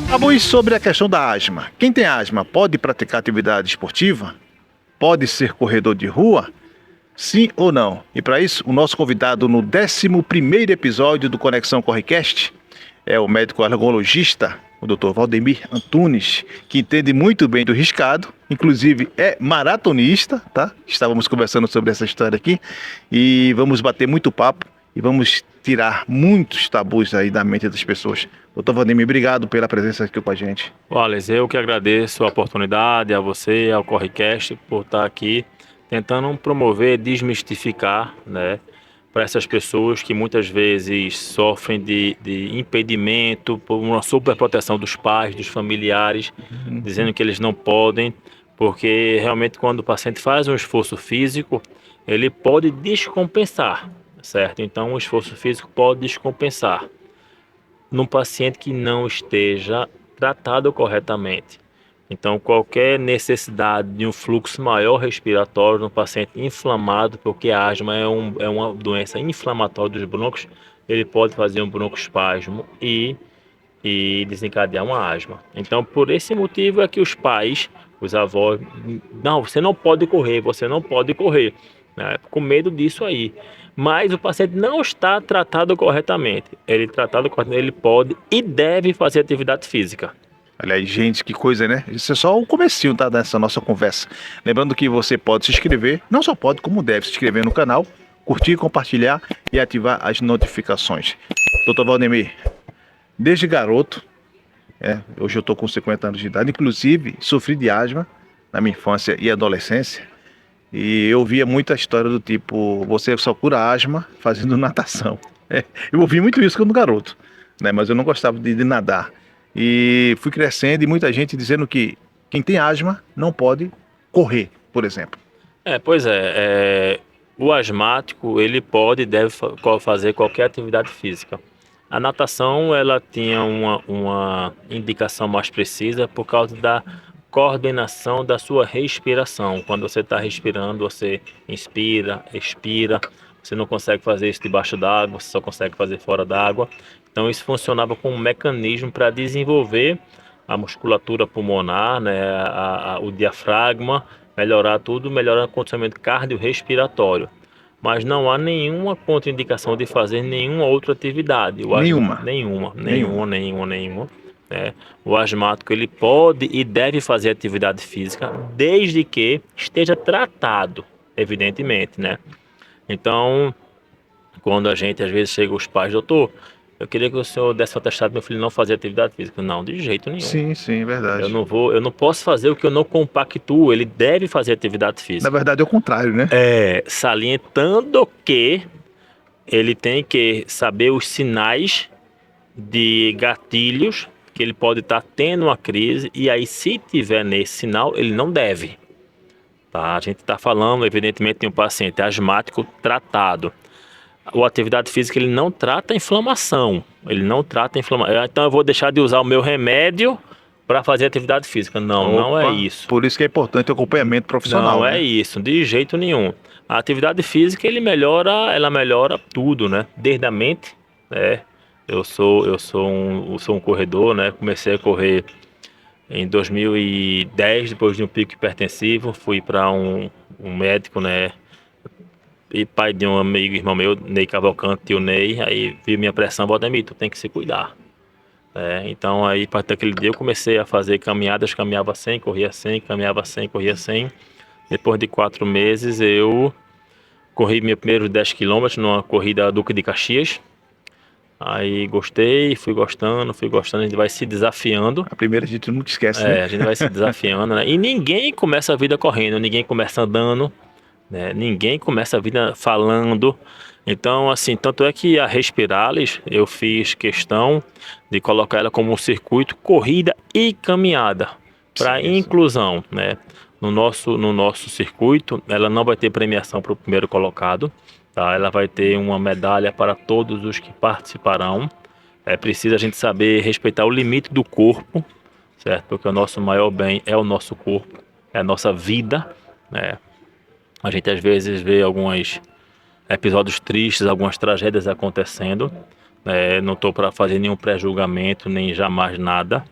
Tabus sobre a questão da asma. Quem tem asma pode praticar atividade esportiva? Pode ser corredor de rua? Sim ou não? E para isso, o nosso convidado no 11º episódio do Conexão Correcast é o médico alergologista, o Dr. Valdemir Antunes, que entende muito bem do riscado, inclusive é maratonista, tá? Estávamos conversando sobre essa história aqui e vamos bater muito papo e vamos tirar muitos tabus aí da mente das pessoas. Dr. Valdemir, obrigado pela presença aqui com a gente. Wallace, eu que agradeço a oportunidade, a você, ao Correcast, por estar aqui tentando promover, desmistificar, né, para essas pessoas que muitas vezes sofrem de impedimento por uma superproteção dos pais, dos familiares, dizendo que eles não podem, porque realmente quando o paciente faz um esforço físico, ele pode descompensar, certo? Então o esforço físico pode descompensar num paciente que não esteja tratado corretamente. Então, qualquer necessidade de um fluxo maior respiratório no paciente inflamado, porque a asma é uma doença inflamatória dos brônquios, ele pode fazer um broncoespasmo e desencadear uma asma. Então, por esse motivo é que os pais, os avós, não, você não pode correr, né? Com medo disso aí. Mas o paciente não está tratado corretamente. Ele pode e deve fazer atividade física. Aliás, gente, que coisa, né? Isso é só o comecinho, tá, dessa nossa conversa. Lembrando que você pode se inscrever, não só pode, como deve se inscrever no canal, curtir, compartilhar e ativar as notificações. Dr. Valdemir, desde garoto, hoje eu tô com 50 anos de idade, inclusive sofri de asma na minha infância e adolescência, e eu via muita história do tipo, você só cura asma fazendo natação. Eu ouvi muito isso quando garoto, né? Mas eu não gostava de nadar. E fui crescendo e muita gente dizendo que quem tem asma não pode correr, por exemplo. O asmático, ele pode e deve fazer qualquer atividade física. A natação, ela tinha uma indicação mais precisa por causa da coordenação da sua respiração. Quando você está respirando, você inspira, expira, você não consegue fazer isso debaixo d'água, você só consegue fazer fora d'água. Então isso funcionava como um mecanismo para desenvolver a musculatura pulmonar, né, o diafragma, melhorar o condicionamento cardiorrespiratório. Mas não há nenhuma contraindicação de fazer nenhuma outra atividade. Nenhuma. Nenhuma. Né? O asmático, ele pode e deve fazer atividade física desde que esteja tratado, evidentemente, né? Então, quando a gente às vezes chega os pais, doutor, eu queria que o senhor desse o atestado do meu filho não fazer atividade física. Não, de jeito nenhum. Sim, verdade. Eu não posso fazer o que eu não compactuo, ele deve fazer atividade física. Na verdade é o contrário, né? Salientando que ele tem que saber os sinais de gatilhos que ele pode estar tendo uma crise, e aí se tiver nesse sinal, ele não deve. Tá? A gente está falando, evidentemente, de um paciente asmático tratado. A atividade física, ele não trata a inflamação. Então eu vou deixar de usar o meu remédio para fazer atividade física. Não é isso. Por isso que é importante o acompanhamento profissional. Não é isso, de jeito nenhum. A atividade física, ela melhora tudo, né? Desde a mente, né? Eu sou um corredor, né? Comecei a correr em 2010, depois de um pico hipertensivo. Fui para um médico, né? E pai de um amigo, irmão meu, Ney Cavalcante, tio Ney. Aí viu minha pressão, Valdemir, tu tem que se cuidar. Então aí, a partir daquele dia, eu comecei a fazer caminhadas, caminhava 100, corria 100, caminhava 100, corria 100. Depois de 4 meses, eu corri meus primeiros 10 quilômetros numa corrida Duque de Caxias. Aí gostei, fui gostando, a gente vai se desafiando. A primeira a gente nunca esquece, né? A gente vai se desafiando, né? E ninguém começa a vida correndo, ninguém começa andando, né? Ninguém começa a vida falando. Então, assim, tanto é que a Respiralis, eu fiz questão de colocar ela como um circuito corrida e caminhada para inclusão, né? No nosso circuito, ela não vai ter premiação para o primeiro colocado. Tá? Ela vai ter uma medalha para todos os que participarão. É preciso a gente saber respeitar o limite do corpo, certo? Porque o nosso maior bem é o nosso corpo, é a nossa vida, né? A gente às vezes vê alguns episódios tristes, algumas tragédias acontecendo. Não estou para fazer nenhum pré-julgamento, nem jamais nada.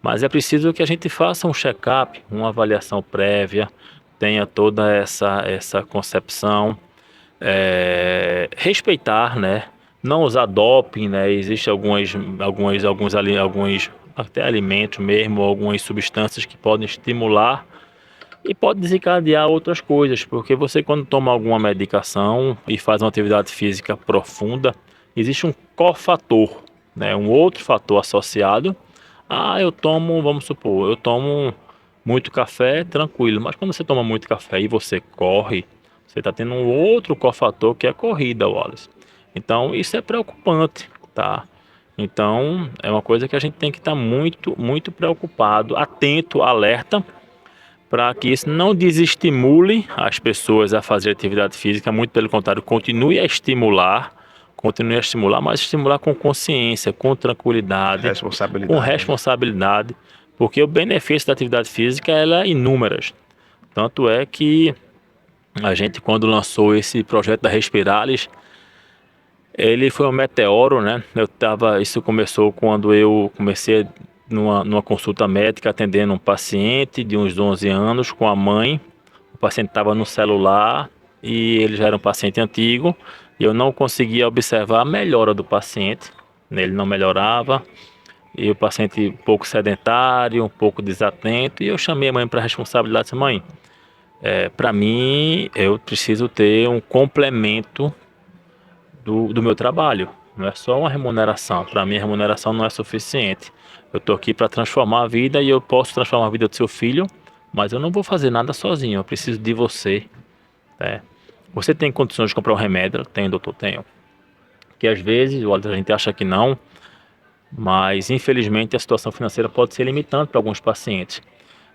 Mas é preciso que a gente faça um check-up, uma avaliação prévia, tenha toda essa concepção, respeitar, né? Não usar doping, né? Existem alguns até alimentos mesmo, algumas substâncias que podem estimular e pode desencadear outras coisas, porque você quando toma alguma medicação e faz uma atividade física profunda, existe um cofator, né? Um outro fator associado. Eu tomo, vamos supor, eu tomo muito café, tranquilo, mas quando você toma muito café e você corre, você está tendo um outro cofator que é a corrida, Wallace. Então isso é preocupante, tá? Então é uma coisa que a gente tem que estar muito, muito preocupado, atento, alerta, para que isso não desestimule as pessoas a fazer atividade física, muito pelo contrário, continue a estimular, mas estimular com consciência, com tranquilidade, com Responsabilidade, né? responsabilidade, porque o benefício da atividade física ela é inúmeras. Tanto é que a gente, quando lançou esse projeto da Respiralis, ele foi um meteoro, né? Isso começou quando eu comecei numa consulta médica atendendo um paciente de uns 11 anos com a mãe. O paciente estava no celular e ele já era um paciente antigo e eu não conseguia observar a melhora do paciente. Ele não melhorava e o paciente um pouco sedentário, um pouco desatento, e eu chamei a mãe para a responsabilidade. Disse: mãe, para mim eu preciso ter um complemento do meu trabalho. Não é só uma remuneração. Para mim, a remuneração não é suficiente. Eu estou aqui para transformar a vida e eu posso transformar a vida do seu filho, mas eu não vou fazer nada sozinho. Eu preciso de você, né? Você tem condições de comprar um remédio? Tenho, doutor, tenho. Que às vezes a gente acha que não, mas infelizmente a situação financeira pode ser limitante para alguns pacientes.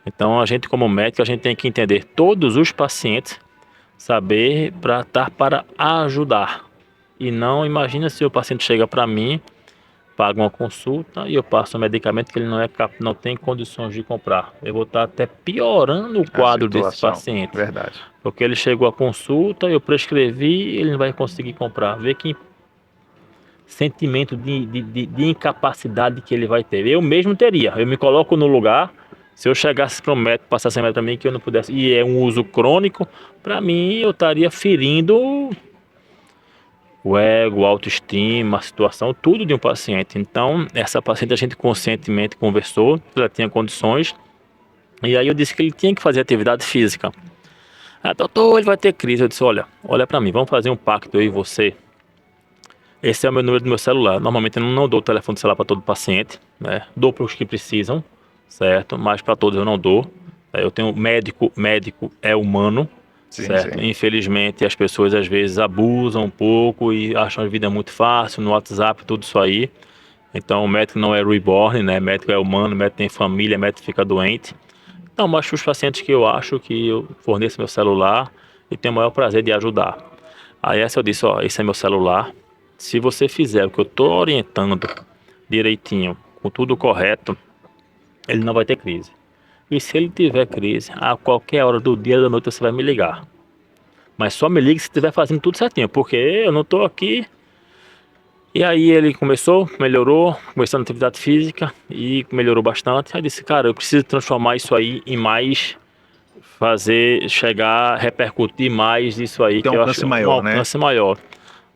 Então, a gente como médico, a gente tem que entender todos os pacientes, saber para estar para ajudar. E não imagina se o paciente chega para mim, paga uma consulta e eu passo um medicamento que ele não tem condições de comprar. Eu vou estar até piorando o A quadro desse situação, paciente. verdade. Porque ele chegou à consulta, eu prescrevi, ele não vai conseguir comprar. Vê que sentimento de incapacidade que ele vai ter. Eu mesmo teria. Eu me coloco no lugar. Se eu chegasse para o médico, passasse remédio para mim que eu não pudesse, e é um uso crônico, para mim eu estaria ferindo o ego, a autoestima, a situação, tudo de um paciente. Então, essa paciente a gente conscientemente conversou, ela tinha condições, e aí eu disse que ele tinha que fazer atividade física. Doutor, ele vai ter crise. Eu disse: olha para mim, vamos fazer um pacto eu e você. Esse é o meu número do meu celular. Normalmente eu não dou o telefone do celular para todo paciente, né? Dou para os que precisam, certo? Mas para todos eu não dou. Eu tenho médico é humano, Sim, certo? sim. Infelizmente as pessoas às vezes abusam um pouco e acham a vida muito fácil no WhatsApp, tudo isso aí. Então o médico não é reborn, né? Médico é humano, médico tem família, médico fica doente. Então, mas os pacientes que eu acho que eu forneço meu celular e tenho o maior prazer de ajudar. Aí essa eu disse: esse é meu celular. Se você fizer o que eu estou orientando direitinho, com tudo correto, ele não vai ter crise. E se ele tiver crise, a qualquer hora do dia ou da noite você vai me ligar. Mas só me ligue se estiver fazendo tudo certinho, porque eu não estou aqui. E aí ele melhorou, começando a atividade física e melhorou bastante. Aí disse: cara, eu preciso transformar isso aí em mais, repercutir mais isso aí, Tem um que eu acho alcance um maior, né? alcance maior.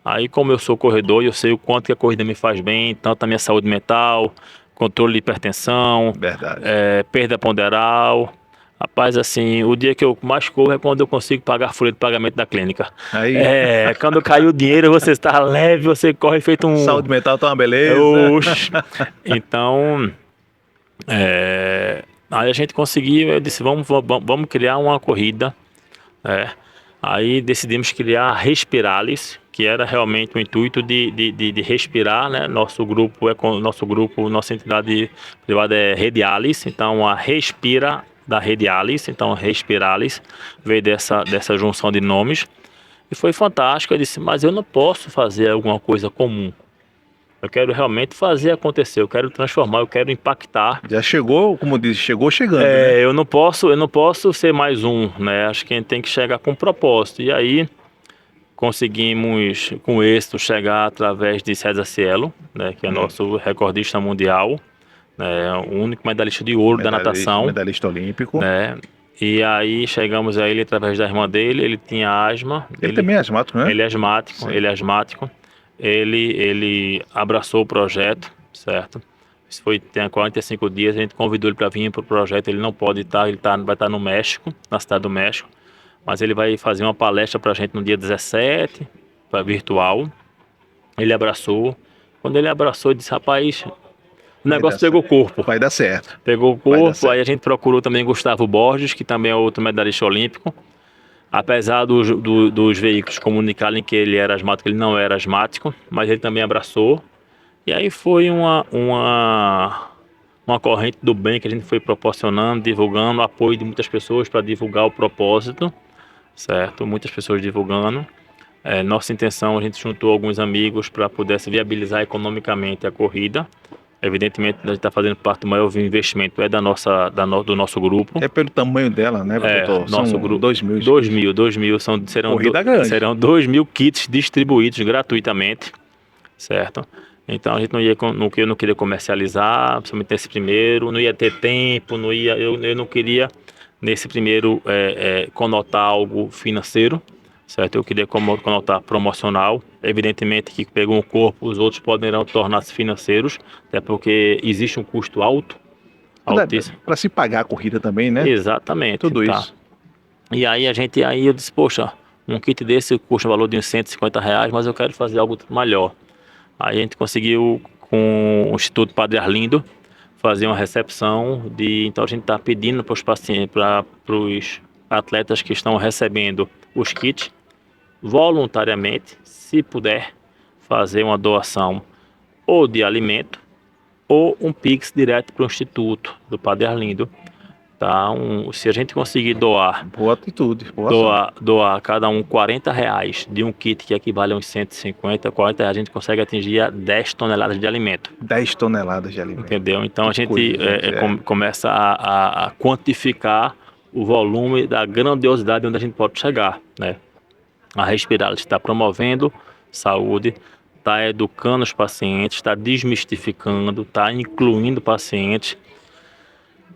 Aí, como eu sou corredor e eu sei o quanto que a corrida me faz bem, tanto a minha saúde mental, controle de hipertensão, Verdade. perda ponderal. Rapaz, assim, o dia que eu mais corro é quando eu consigo pagar a folha de pagamento da clínica. Aí, Quando cai o dinheiro, você está leve, você corre feito um... saúde mental tá uma beleza. Oxi. Então, aí a gente conseguiu, eu disse: vamos criar uma corrida, né? Aí decidimos criar a Respiralis, que era realmente o intuito de respirar, né? Nossa entidade privada é Redialis, então a Respira da Redialis, então Respiralis veio dessa junção de nomes e foi fantástico. Eu disse: mas eu não posso fazer alguma coisa comum. Eu quero realmente fazer acontecer, eu quero transformar, eu quero impactar. Já chegou, como diz, chegou chegando, né? Eu não posso ser mais um, né? Acho que a gente tem que chegar com propósito. E aí conseguimos com êxito chegar através de César Cielo, né, que é nosso recordista mundial, né, o único medalhista de ouro da natação, Medalhista olímpico. né? E aí chegamos a ele através da irmã dele. Ele tinha asma. Ele também é asmático, né? Ele é asmático. Sim. Ele é asmático. Ele abraçou o projeto, certo? Isso foi, tem 45 dias. A gente convidou ele para vir para o projeto. Ele não pode estar, vai estar no México, na cidade do México. Mas ele vai fazer uma palestra para a gente no dia 17, para virtual. Ele abraçou. Quando ele abraçou, ele disse: rapaz, o negócio pegou corpo. Vai dar certo. Pegou o corpo. Aí a gente procurou também Gustavo Borges, que também é outro medalhista olímpico. Apesar dos veículos comunicarem que ele era asmático, ele não era asmático, mas ele também abraçou. E aí foi uma corrente do bem que a gente foi proporcionando, divulgando, apoio de muitas pessoas para divulgar o propósito, certo? Muitas pessoas divulgando. Nossa intenção, a gente juntou alguns amigos para pudesse viabilizar economicamente a corrida. Evidentemente, a gente está fazendo parte do maior investimento do nosso grupo. É pelo tamanho dela, né, doutor? Nosso São grupo, 2 mil. Serão 2 mil kits distribuídos gratuitamente, certo? Então a gente não queria comercializar, principalmente nesse primeiro, não ia ter tempo, eu não queria nesse primeiro conotar algo financeiro, certo? Eu queria conotar promocional. Evidentemente que pegou um corpo, os outros poderão tornar-se financeiros, até porque existe um custo altíssimo. Para se pagar a corrida também, né? Exatamente. Tudo isso. E aí eu disse: poxa, um kit desse custa o valor de uns R$ 150, mas eu quero fazer algo melhor. Aí a gente conseguiu, com o Instituto Padre Arlindo, fazer uma recepção então a gente está pedindo para os pacientes, para os atletas que estão recebendo os kits, voluntariamente, se puder, fazer uma doação ou de alimento ou um Pix direto para o Instituto do Padre Arlindo. Tá? Se a gente conseguir doar, boa atitude, boa doar cada um R$ 40 de um kit que equivale a uns 150, R$ 40, a gente consegue atingir a 10 toneladas de alimento. 10 toneladas de alimento. Entendeu? Então a gente começa a quantificar o volume da grandiosidade onde a gente pode chegar, né? A Respiral está promovendo saúde, está educando os pacientes, está desmistificando, está incluindo pacientes,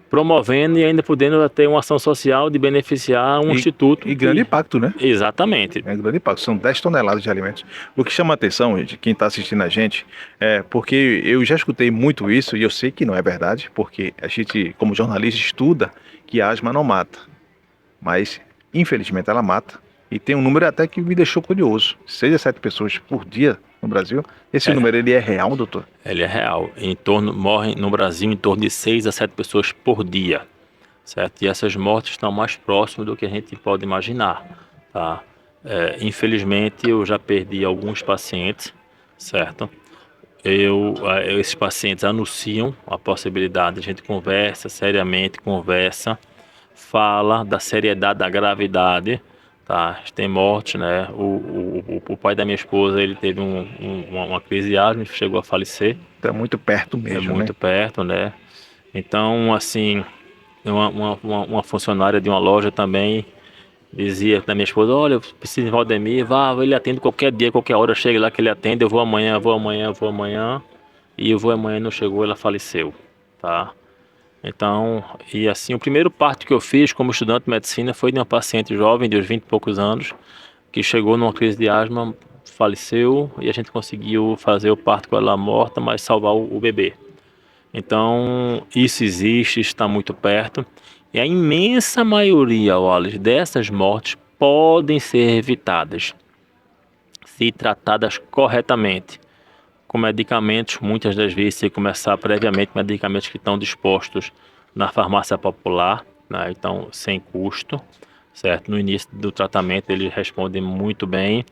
promovendo e ainda podendo ter uma ação social de beneficiar um instituto. E grande impacto, né? Exatamente. É grande impacto, são 10 toneladas de alimentos. O que chama a atenção de quem está assistindo a gente porque eu já escutei muito isso e eu sei que não é verdade, porque a gente, como jornalista, estuda que a asma não mata, mas infelizmente ela mata. E tem um número até que me deixou curioso, 6 a 7 pessoas por dia no Brasil. Esse número, ele é real, doutor? Ele é real. Morrem no Brasil em torno de 6 a 7 pessoas por dia, certo? E essas mortes estão mais próximas do que a gente pode imaginar, tá? Infelizmente, eu já perdi alguns pacientes, certo? Esses pacientes anunciam a possibilidade, a gente conversa seriamente, fala da seriedade, da gravidade. Tá, tem morte, né? O pai da minha esposa, ele teve uma crise de asma e chegou a falecer. Então é muito perto mesmo, É muito perto, né? Então, assim, uma funcionária de uma loja também dizia da minha esposa: olha, eu preciso de Valdemir, ele atende qualquer dia, qualquer hora, chega lá que ele atende, eu vou amanhã. E eu vou amanhã, não chegou, ela faleceu, tá? Então, e assim, o primeiro parto que eu fiz como estudante de medicina foi de uma paciente jovem, de uns 20 e poucos anos, que chegou numa crise de asma, faleceu, e a gente conseguiu fazer o parto com ela morta, mas salvar o bebê. Então, isso existe, está muito perto, e a imensa maioria, Wallace, dessas mortes podem ser evitadas, se tratadas corretamente. Com medicamentos, muitas das vezes se começar previamente, medicamentos que estão dispostos na farmácia popular, né? Então sem custo, certo? No início do tratamento eles respondem muito bem,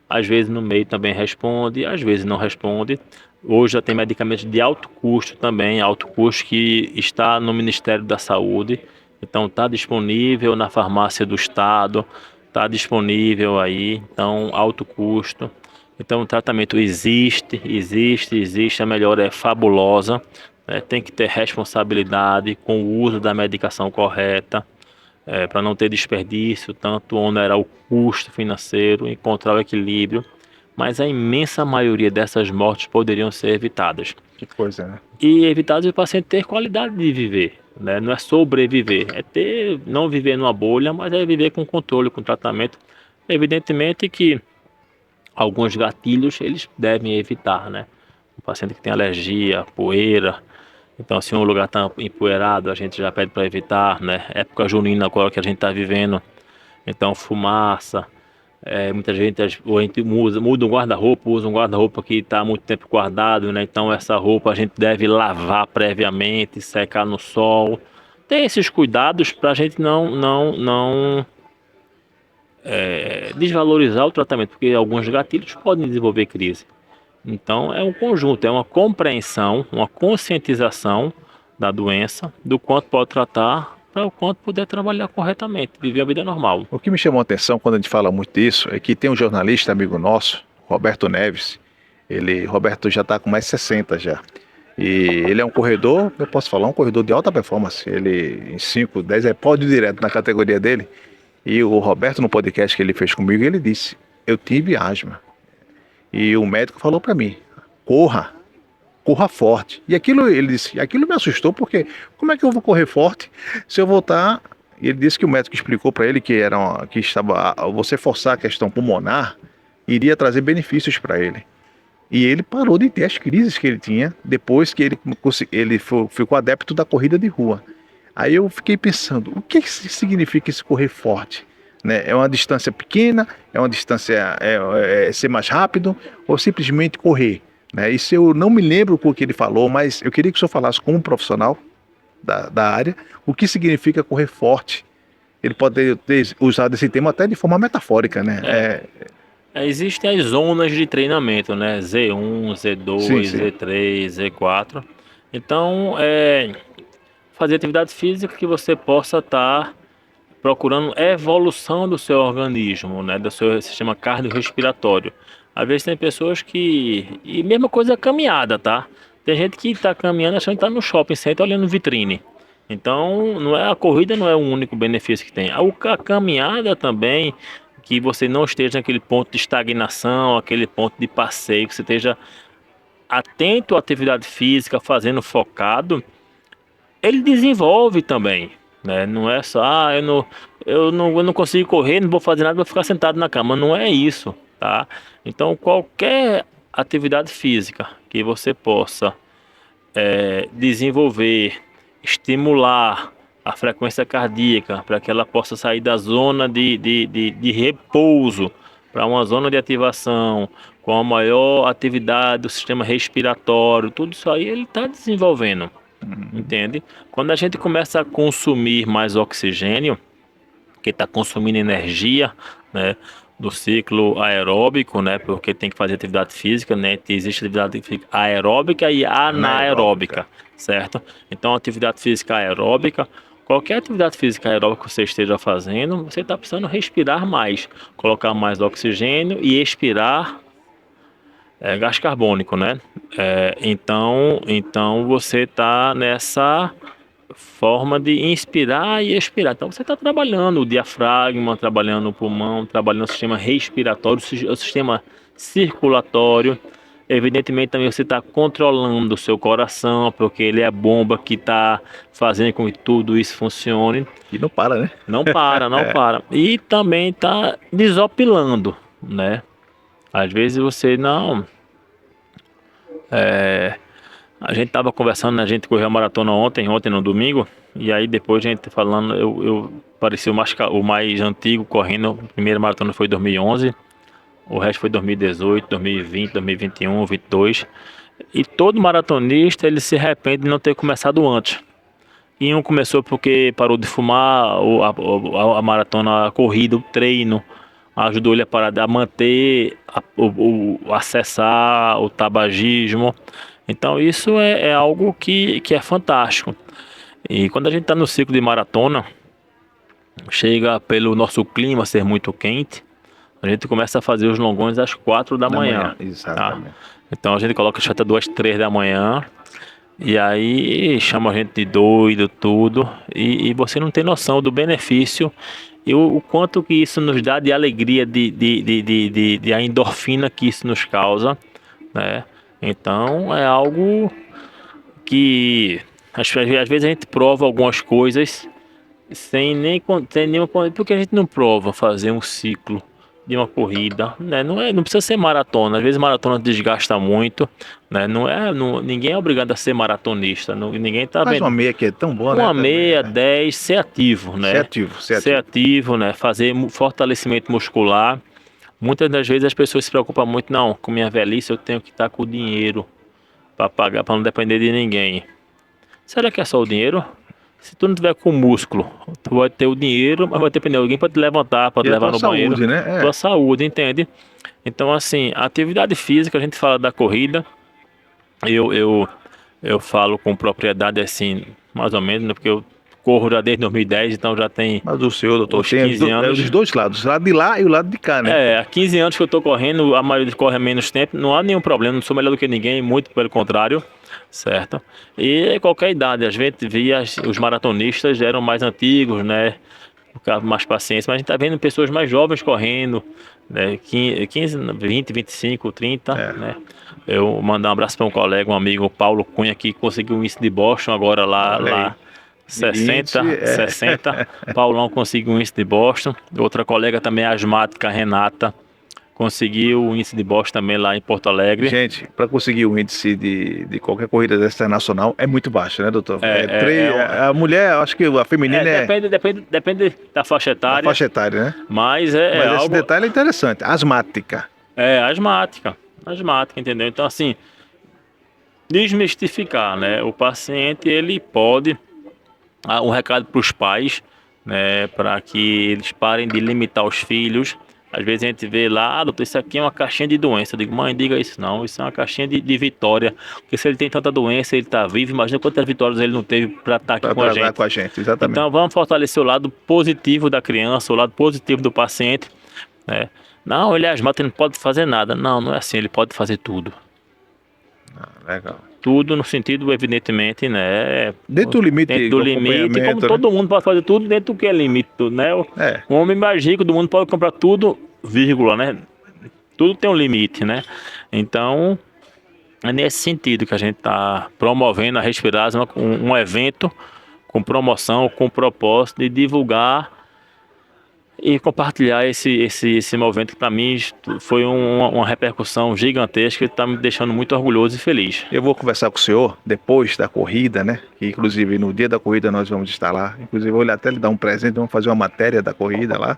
às vezes no meio também responde, às vezes não responde. Hoje já tem medicamentos de alto custo também, alto custo que está no Ministério da Saúde, então está disponível na farmácia do Estado, está disponível aí, então alto custo. Então o tratamento existe, a melhora é fabulosa, né? Tem que ter responsabilidade com o uso da medicação correta, para não ter desperdício, tanto onerar o custo financeiro, encontrar o equilíbrio. mas a imensa maioria dessas mortes poderiam ser evitadas. Que coisa, né? E evitadas o paciente ter qualidade de viver, né? Não é sobreviver, é ter, não viver numa bolha, mas é viver com controle, com tratamento. Evidentemente que alguns gatilhos eles devem evitar, né? O paciente que tem alergia, poeira, então se um lugar está empoeirado, a gente já pede para evitar, né? Época junina agora que a gente está vivendo, então fumaça, muita gente, ou a gente muda um guarda-roupa, usa um guarda-roupa que está há muito tempo guardado, né? Então essa roupa a gente deve lavar previamente, secar no sol. Tem esses cuidados para a gente não desvalorizar o tratamento, porque alguns gatilhos podem desenvolver crise. Então é um conjunto, é uma compreensão, uma conscientização da doença, do quanto pode tratar, para o quanto puder trabalhar corretamente, viver a vida normal. O que me chamou a atenção quando a gente fala muito disso é que tem um jornalista amigo nosso, Roberto Neves. Roberto já está com mais 60 já. E ele é um corredor, eu posso falar, um corredor de alta performance. Ele em 5, 10 é pódio direto na categoria dele. E o Roberto, no podcast que ele fez comigo, ele disse: eu tive asma. E o médico falou para mim: corra, corra forte. E aquilo, ele disse, aquilo me assustou, porque como é que eu vou correr forte se eu voltar? Ele disse que o médico explicou para ele que estava você forçar a questão pulmonar iria trazer benefícios para ele. E ele parou de ter as crises que ele tinha depois que ficou adepto da corrida de rua. Aí eu fiquei pensando, o que significa esse correr forte? Né? É uma distância pequena? É uma distância ser mais rápido? Ou simplesmente correr? Né? Isso eu não me lembro o que ele falou, mas eu queria que o senhor falasse como profissional da área, o que significa correr forte. Ele pode ter usado esse termo até de forma metafórica, né? Existem as zonas de treinamento, né? Z1, Sim, Z2, sim. Z3, Z4. Então, fazer atividade física que você possa estar procurando evolução do seu organismo, né? Do seu sistema cardiorrespiratório. Às vezes tem pessoas que... E mesma coisa a caminhada, tá? Tem gente que está caminhando achando que está no shopping center olhando vitrine. Então, não é a corrida não é o único benefício que tem. A caminhada também, que você não esteja naquele ponto de estagnação, aquele ponto de passeio, que você esteja atento à atividade física, fazendo focado, ele desenvolve também, né? Não é só, eu não consigo correr, não vou fazer nada, vou ficar sentado na cama. Não é isso, tá? Então, qualquer atividade física que você possa desenvolver, estimular a frequência cardíaca para que ela possa sair da zona de repouso para uma zona de ativação, com a maior atividade do sistema respiratório, tudo isso aí ele está desenvolvendo, entende? Quando a gente começa a consumir mais oxigênio, que está consumindo energia, né, do ciclo aeróbico, né, porque tem que fazer atividade física, né, existe atividade aeróbica e anaeróbica, certo? Então, atividade física aeróbica, qualquer atividade física aeróbica que você esteja fazendo, você está precisando respirar mais, colocar mais oxigênio e expirar gás carbônico, né? Então você está nessa forma de inspirar e expirar. Então você está trabalhando o diafragma, trabalhando o pulmão, trabalhando o sistema respiratório, o sistema circulatório. Evidentemente também você está controlando o seu coração, porque ele é a bomba que está fazendo com que tudo isso funcione. E não para, né? Não para, não para. E também está desopilando, né? Às vezes você não... A gente tava conversando, né, a gente correu a maratona ontem no domingo, e aí depois a gente falando, eu pareci o mais antigo correndo. A primeira maratona foi em 2011, o resto foi 2018, 2020, 2021, 22. E todo maratonista, ele se arrepende de não ter começado antes. E um começou porque parou de fumar, a maratona, a corrida, o treino, ajudou ele a parar, a manter, acessar o tabagismo. Então isso é algo que é fantástico. E quando a gente está no ciclo de maratona, chega pelo nosso clima ser muito quente, a gente começa a fazer os longões às 4 da manhã. Tá? Exatamente. Então a gente coloca até 2, 3 da manhã. E aí chama a gente de doido, tudo. E você não tem noção do benefício e o quanto que isso nos dá de alegria, de a endorfina que isso nos causa, né? Então é algo que às vezes a gente prova algumas coisas sem nenhuma, porque a gente não prova fazer um ciclo de uma corrida, né? Não precisa ser maratona. Às vezes maratona desgasta muito, né? Ninguém é obrigado a ser maratonista. Ninguém tá Mas uma vendo meia que é tão boa, né? uma Também, meia, né? 10, ser ativo, Ser né? ativo, ser Ser ativo. ativo, né? Fazer fortalecimento muscular. Muitas das vezes as pessoas se preocupam muito, não, com minha velhice eu tenho que estar com o dinheiro para pagar, para não depender de ninguém. Será que é só o dinheiro? Se tu não tiver com músculo, tu vai ter o dinheiro, mas vai ter alguém para te levantar, para te E a levar tua no banheiro. saúde, né? Tua saúde, entende? Então, assim, a atividade física, a gente fala da corrida, eu, eu, eu falo com propriedade assim, mais ou menos, né? Porque eu corro já desde 2010, então já tem Mas o senhor, doutor, uns tem 15 os anos. dois lados, o lado de lá e o lado de cá, né? Há 15 anos que eu tô correndo, a maioria corre há menos tempo, não há nenhum problema, não sou melhor do que ninguém, muito pelo contrário, certo? E qualquer idade, às vezes via os maratonistas eram mais antigos, né? Ficava mais paciência, mas a gente tá vendo pessoas mais jovens correndo, né? 15, 20, 25, 30, É. né? Eu mandar um abraço para um colega, um amigo, Paulo Cunha, que conseguiu o índice de Boston agora Olha aí. lá Índice, 60, é. 60. Paulão conseguiu o índice de Boston. Outra colega também asmática, Renata, conseguiu o índice de Boston também lá em Porto Alegre. Gente, para conseguir o índice de qualquer corrida dessa internacional é muito baixo, né, doutor? A mulher, eu acho que a feminina é Depende da faixa da etária, faixa etária, né? mas é Mas esse algo. detalhe é interessante. Asmática. É asmática. Asmática, entendeu? Então, assim, desmistificar, né? O paciente, ele pode. Um recado para os pais, né? Para que eles parem de limitar os filhos. Às vezes a gente vê lá, doutor, isso aqui é uma caixinha de doença. Eu digo, mãe, diga isso não, isso é uma caixinha de vitória. Porque se ele tem tanta doença, ele está vivo, imagina quantas vitórias ele não teve para estar aqui com a Para dar gente. com a gente, exatamente. Então vamos fortalecer o lado positivo da criança, o lado positivo do paciente, né? Não, ele é asmático, ele não pode fazer nada. Não, não é assim, ele pode fazer tudo. Legal. Tudo no sentido, evidentemente, né? Dentro do limite, Dentro do limite, como acompanhamento, né? todo mundo pode fazer tudo dentro do que é limite, né? É. O homem mais rico do mundo pode comprar tudo, vírgula, né? Tudo tem um limite, né? Então, é nesse sentido que a gente está promovendo a Respirasma, um evento com promoção, com propósito de divulgar e compartilhar esse movimento que para mim foi uma repercussão gigantesca e está me deixando muito orgulhoso e feliz. Eu vou conversar com o senhor depois da corrida, né? Que inclusive no dia da corrida nós vamos estar lá. Inclusive eu vou até lhe dar um presente, vamos fazer uma matéria da corrida lá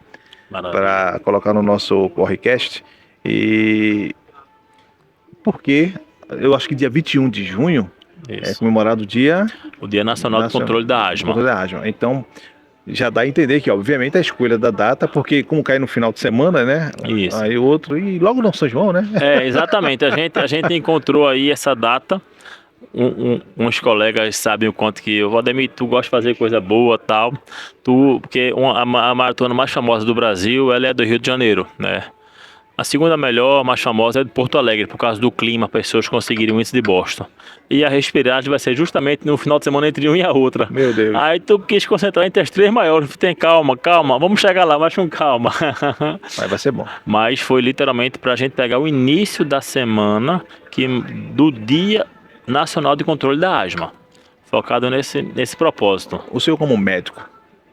para colocar no nosso Correcast. E porque eu acho que dia 21 de junho é Isso. comemorado O Dia Nacional do Controle da Asma. Controle da asma. Então já dá a entender que, obviamente, a escolha da data, porque como cai no final de semana, né? Isso. Aí outro, e logo no São João, né? Exatamente. A gente encontrou aí essa data. Uns colegas sabem o quanto que eu, Valdemir, tu gosta de fazer coisa boa, tal. Porque a maratona mais famosa do Brasil, ela é do Rio de Janeiro, né? A segunda melhor, mais famosa, é de Porto Alegre, por causa do clima, pessoas conseguirem o índice de Boston. E a Respiragem vai ser justamente no final de semana entre uma e a outra. Meu Deus. Aí tu quis concentrar entre as três maiores. Tem calma, vamos chegar lá, mas com calma. Mas vai ser bom. Mas foi literalmente para a gente pegar o início da semana do Dia Nacional de Controle da Asma, focado nesse propósito. O senhor como médico,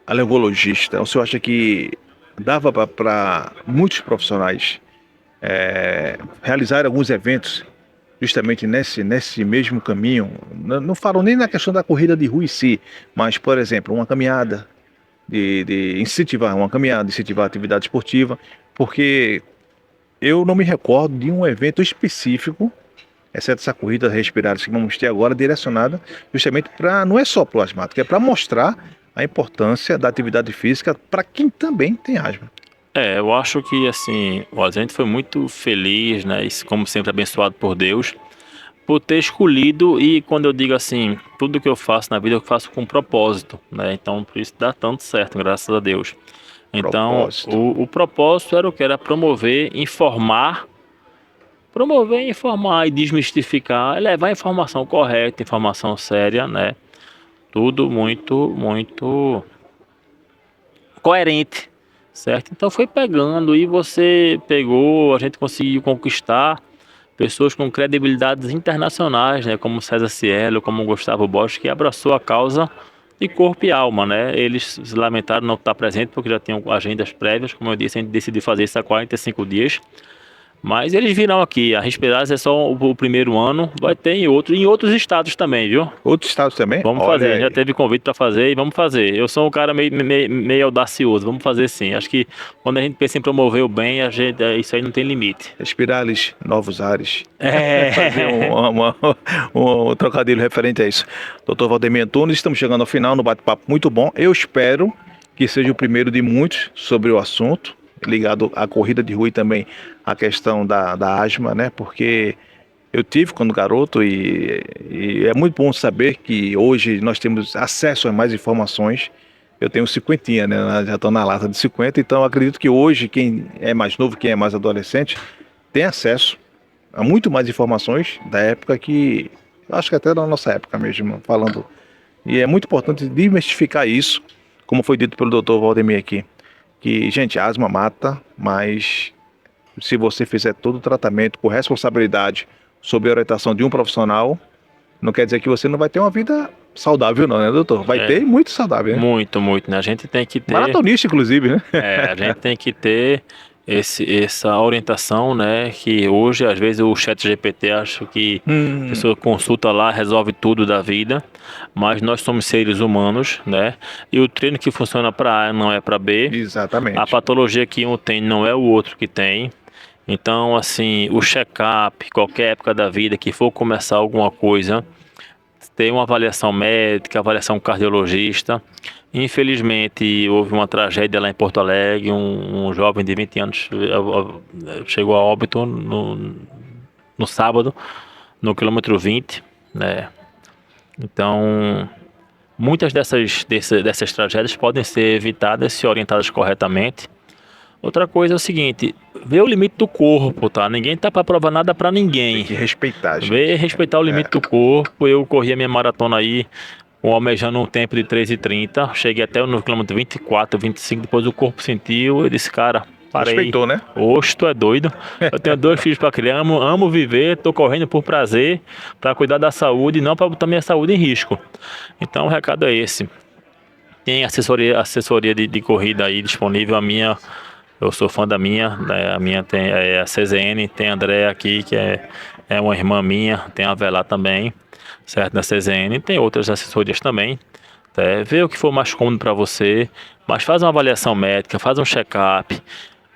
alergologista, o senhor acha que dava para muitos profissionais realizar alguns eventos justamente nesse mesmo caminho? Não falo nem na questão da corrida de rua em si, mas, por exemplo, uma caminhada, de incentivar a atividade esportiva, porque eu não me recordo de um evento específico, exceto essa corrida respirada que vamos ter agora, direcionada justamente para, não é só para o asmático, é para mostrar a importância da atividade física para quem também tem asma. Eu acho que assim, a gente foi muito feliz, né? E, como sempre, abençoado por Deus, por ter escolhido. E quando eu digo assim, tudo que eu faço na vida eu faço com propósito, né? Então por isso dá tanto certo, graças a Deus. Então o propósito era o que? Era promover, informar e desmistificar, levar a informação correta, informação séria, né? Tudo muito, muito coerente certo? Então foi pegando e você pegou, a gente conseguiu conquistar pessoas com credibilidades internacionais, né? Como César Cielo, como Gustavo Bosch, que abraçou a causa de corpo e alma, né? Eles se lamentaram não estar presente porque já tinham agendas prévias, como eu disse, a gente decidiu fazer isso há 45 dias. Mas eles virão aqui, a Respirados é só o primeiro ano, vai ter em outros estados também, viu? Outros estados também? Vamos Olha fazer, já aí. teve convite para fazer e vamos fazer. Eu sou um cara meio audacioso, vamos fazer sim. Acho que quando a gente pensa em promover o bem, isso aí não tem limite. Respirar-lhes novos ares. Fazer É, um trocadilho referente a isso. Doutor Valdemir Antunes, estamos chegando ao final no bate-papo muito bom. Eu espero que seja o primeiro de muitos sobre o assunto, ligado à corrida de rua e também à questão da asma, né? Porque eu tive quando garoto e é muito bom saber que hoje nós temos acesso a mais informações. Eu tenho 50, né? Já estou na lata de 50, então eu acredito que hoje quem é mais novo, quem é mais adolescente, tem acesso a muito mais informações da época que, acho que até da nossa época mesmo, falando. E é muito importante desmistificar isso, como foi dito pelo Dr. Valdemir aqui, que, gente, asma mata, mas se você fizer todo o tratamento por responsabilidade, sob a orientação de um profissional, não quer dizer que você não vai ter uma vida saudável não, né, doutor? Vai ter e é muito saudável, né? muito, muito, né? A gente tem que ter. Maratonista, inclusive, né? A gente tem que ter essa orientação, né? Que hoje, às vezes, o chat GPT acha que a Hum, pessoa consulta lá, resolve tudo da vida, mas nós somos seres humanos, né? E o treino que funciona para A não é para B. A exatamente. patologia que um tem não é o outro que tem. Então, assim, o check-up, qualquer época da vida que for começar alguma coisa, ter uma avaliação médica, avaliação cardiologista. Infelizmente, houve uma tragédia lá em Porto Alegre, um jovem de 20 anos chegou a óbito no sábado, no quilômetro 20, né? Então, muitas dessas tragédias podem ser evitadas se orientadas corretamente. Outra coisa é o seguinte, ver o limite do corpo, tá? Ninguém tá para provar nada para Tem ninguém. que respeitar, Ver, gente. respeitar o limite do corpo. Eu corri a minha maratona aí, almejando um tempo de 3:30. Cheguei até no quilômetro 24, 25. Depois o corpo sentiu. Eu disse, cara, parei. Respeitou, né? Oxe, tu é doido. Eu tenho 2 filhos para criar, amo viver. Tô correndo por prazer, para cuidar da saúde e não para botar minha saúde em risco. Então o recado é esse. Tem assessoria de corrida aí disponível. A minha, eu sou fã da minha, né? A minha tem a CZN, tem a André aqui, que é uma irmã minha, tem a Avelar também, certo? Na CZN, tem outras assessorias também. Vê o que for mais cômodo para você, mas faz uma avaliação médica, faz um check-up,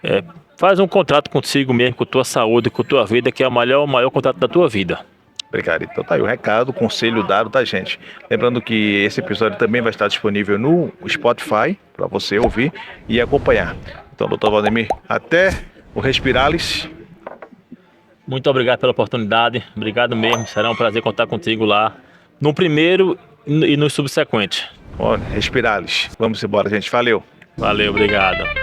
é, faz um contrato consigo mesmo, com tua saúde, com tua vida, que é o maior contrato da tua vida. Obrigado. Então tá aí o recado, o conselho dado da gente. Lembrando que esse episódio também vai estar disponível no Spotify para você ouvir e acompanhar. Então, doutor Valdemir, até o Respirales. Muito obrigado pela oportunidade, obrigado mesmo, será um prazer contar contigo lá, no primeiro e nos subsequentes. Olha, Respirales. Vamos embora, gente. Valeu. Valeu, obrigado.